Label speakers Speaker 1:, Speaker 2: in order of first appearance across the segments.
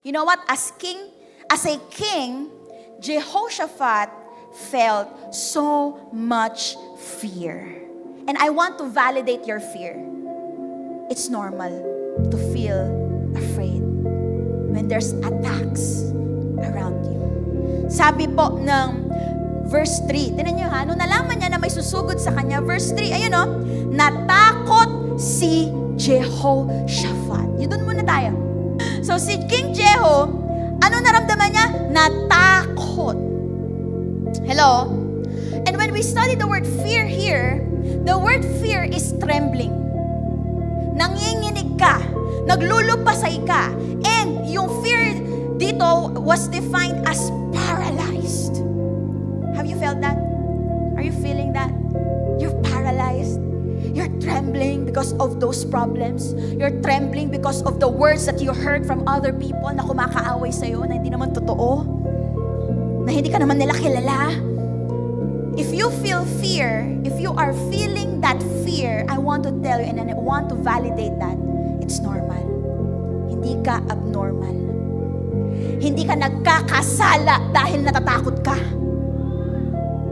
Speaker 1: You know what? As a king, Jehoshaphat felt so much fear. And I want to validate your fear. It's normal to feel afraid when there's attacks around you. Sabi po ng verse 3, tinan niyo ha, nung nalaman niya na may susugod sa kanya, verse 3, ayun o, natakot si Jehoshaphat. Yun doon muna tayo. So si King Jeho, ano naramdaman niya? Natakot. Hello? And when we study the word fear here, the word fear is trembling. Nanginginig ka, naglulupasay ka, and yung fear dito was defined as paralyzed. Have you felt that? Are you feeling that? You're paralyzed. You're trembling because of those problems. You're trembling because of the words that you heard from other people na kumakaaway sa'yo, na hindi naman totoo, na hindi ka naman nila kilala. If you feel fear, if you are feeling that fear, I want to tell you and I want to validate that it's normal. Hindi ka abnormal. Hindi ka nagkakasala dahil natatakot ka.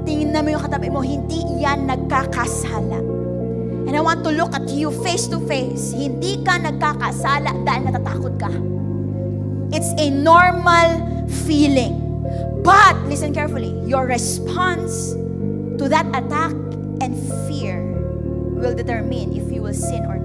Speaker 1: Tingin na mo yung katabi mo, hindi yan nagkakasala. And I want to look at you face to face. Hindi ka nagkakasala dahil natatakot ka. It's a normal feeling. But, listen carefully, your response to that attack and fear will determine if you will sin or